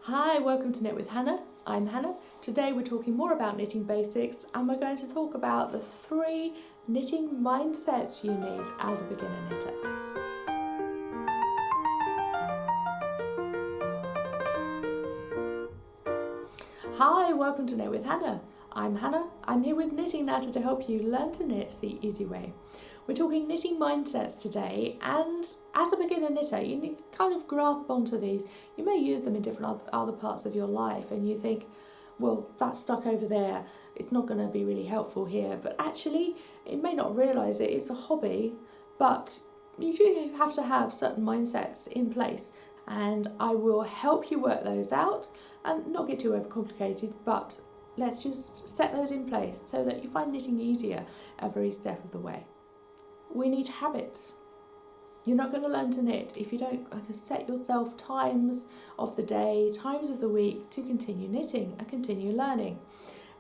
Hi, welcome to Knit with Hannah. I'm Hannah. Today we're talking more about knitting basics and we're going to talk about the 3 knitting mindsets you need as a beginner knitter. Hi, welcome to Knit with Hannah. I'm Hannah. I'm here with Knitting Natter to help you learn to knit the easy way. We're talking knitting mindsets today, and as a beginner knitter you need to kind of grasp onto these. You may use them in different other parts of your life and you think, well, that's stuck over there, it's not going to be really helpful here, but actually you may not realise it, it's a hobby, but you do have to have certain mindsets in place, and I will help you work those out and not get too overcomplicated, but let's just set those in place so that you find knitting easier every step of the way. We need habits. You're not going to learn to knit if you don't set yourself times of the day, times of the week to continue knitting and continue learning.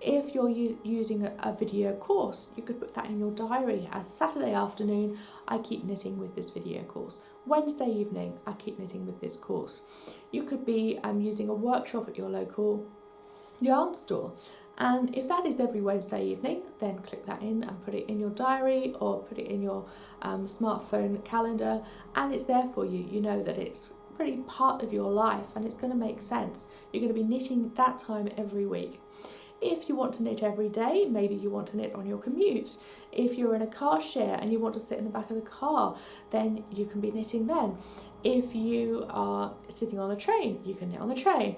If you're using a video course, you could put that in your diary as Saturday afternoon, I keep knitting with this video course. Wednesday evening, I keep knitting with this course. You could be using a workshop at your local yarn store. And if that is every Wednesday evening, then click that in and put it in your diary or put it in your smartphone calendar, and it's there for you. You know that it's pretty part of your life and it's going to make sense. You're going to be knitting that time every week. If you want to knit every day, maybe you want to knit on your commute. If you're in a car share and you want to sit in the back of the car, then you can be knitting then. If you are sitting on a train, you can knit on the train.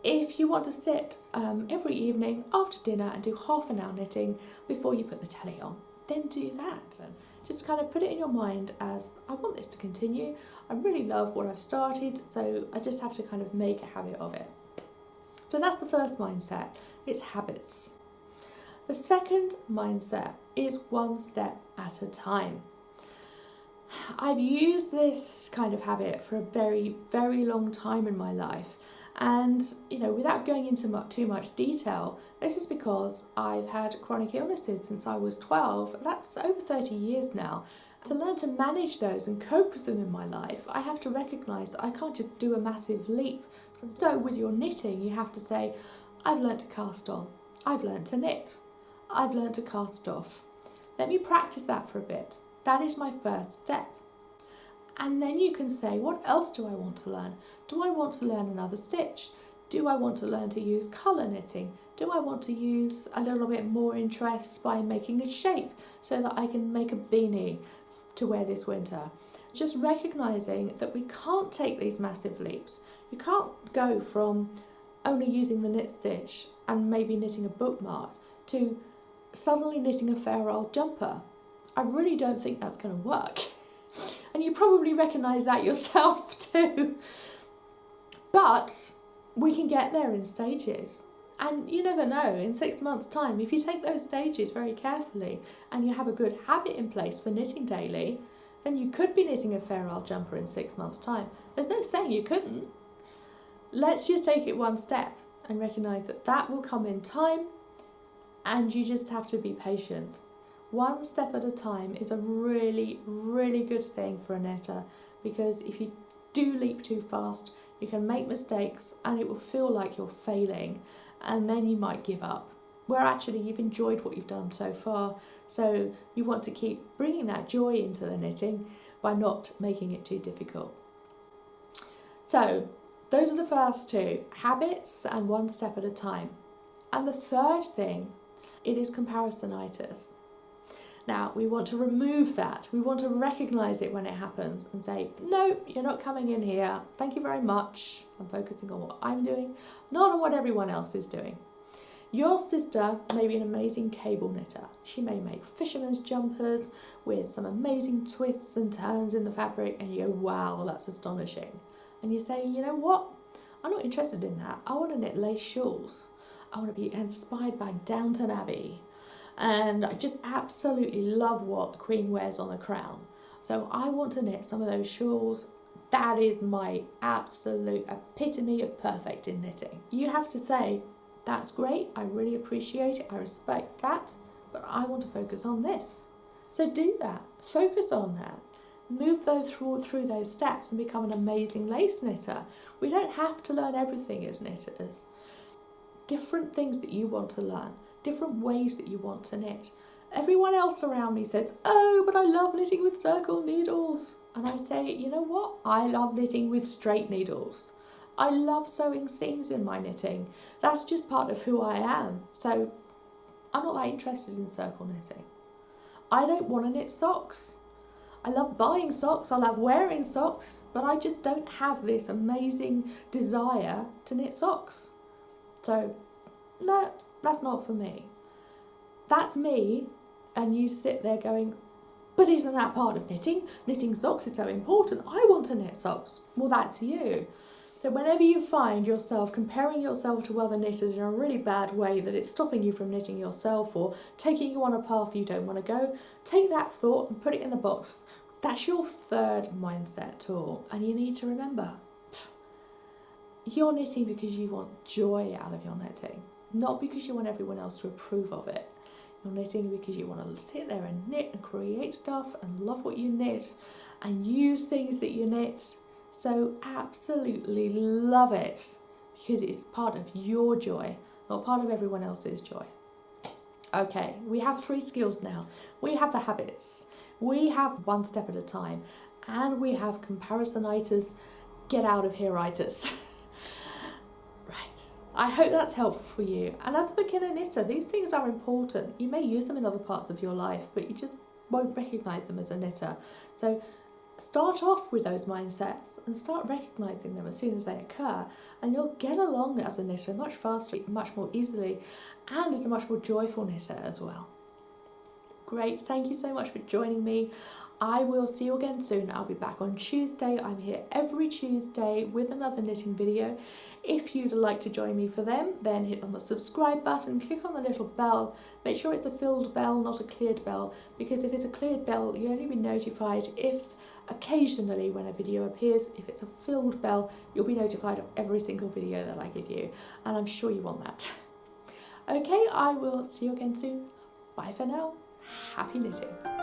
If you want to sit every evening after dinner and do half an hour knitting before you put the telly on, then do that. Just kind of put it in your mind as, I want this to continue. I really love what I've started, so I just have to kind of make a habit of it. So that's the first mindset, it's habits. The second mindset is one step at a time. I've used this kind of habit for a very, very long time in my life. And, without going into too much detail, this is because I've had chronic illnesses since I was 12. That's over 30 years now. To learn to manage those and cope with them in my life, I have to recognise that I can't just do a massive leap. So with your knitting, you have to say, I've learnt to cast on, I've learnt to knit, I've learnt to cast off. Let me practice that for a bit. That is my first step. And then you can say, what else do I want to learn? Do I want to learn another stitch? Do I want to learn to use colour knitting? Do I want to use a little bit more interest by making a shape so that I can make a beanie to wear this winter? Just recognising that we can't take these massive leaps. You can't go from only using the knit stitch and maybe knitting a bookmark to suddenly knitting a fair old jumper. I really don't think that's going to work. And you probably recognise that yourself too. But we can get there in stages. And you never know, in 6 months' time, if you take those stages very carefully and you have a good habit in place for knitting daily, then you could be knitting a fair old jumper in 6 months' time. There's no saying you couldn't. Let's just take it one step and recognise that that will come in time, and you just have to be patient. One step at a time is a really, really good thing for a knitter, because if you do leap too fast, you can make mistakes and it will feel like you're failing, and then you might give up. Where actually you've enjoyed what you've done so far, so you want to keep bringing that joy into the knitting by not making it too difficult. So those are the first 2, habits and one step at a time. And the third thing, it is comparisonitis. Now, we want to remove that. We want to recognise it when it happens and say, no, you're not coming in here. Thank you very much. I'm focusing on what I'm doing, not on what everyone else is doing. Your sister may be an amazing cable knitter. She may make fisherman's jumpers with some amazing twists and turns in the fabric, and you go, wow, that's astonishing. And you say, you know what? I'm not interested in that. I want to knit lace shawls. I want to be inspired by Downton Abbey. And I just absolutely love what the Queen wears on the crown. So I want to knit some of those shawls. That is my absolute epitome of perfect in knitting. You have to say, that's great, I really appreciate it, I respect that, but I want to focus on this. So do that, focus on that. move through those steps and become an amazing lace knitter. We don't have to learn everything as knitters. Different things that you want to learn, different ways that you want to knit. Everyone else around me says, oh, but I love knitting with circle needles. And I say, you know what? I love knitting with straight needles. I love sewing seams in my knitting. That's just part of who I am. So I'm not that interested in circle knitting. I don't want to knit socks. I love buying socks, I love wearing socks, but I just don't have this amazing desire to knit socks. So, no, that's not for me. That's me, and you sit there going, but isn't that part of knitting? Knitting socks is so important. I want to knit socks. Well, that's you. So whenever you find yourself comparing yourself to other knitters in a really bad way that it's stopping you from knitting yourself or taking you on a path you don't want to go, take that thought and put it in the box. That's your third mindset tool, and you need to remember, you're knitting because you want joy out of your knitting, not because you want everyone else to approve of it. You're knitting because you want to sit there and knit and create stuff and love what you knit and use things that you knit. So absolutely love it because it's part of your joy, not part of everyone else's joy. Okay, we have 3 skills now. We have the habits, we have one step at a time, and we have comparisonitis, get out of here-itis. Right, I hope that's helpful for you. And as a beginner knitter, these things are important. You may use them in other parts of your life, but you just won't recognise them as a knitter. So start off with those mindsets and start recognising them as soon as they occur, and you'll get along as a knitter much faster, much more easily, and as a much more joyful knitter as well. Great, thank you so much for joining me. I will see you again soon. I'll be back on Tuesday. I'm here every Tuesday with another knitting video. If you'd like to join me for them, then hit on the subscribe button, click on the little bell. Make sure it's a filled bell, not a cleared bell, because if it's a cleared bell, you'll only be notified if occasionally when a video appears. If it's a filled bell, you'll be notified of every single video that I give you, and I'm sure you want that. Okay, I will see you again soon. Bye for now. Happy knitting.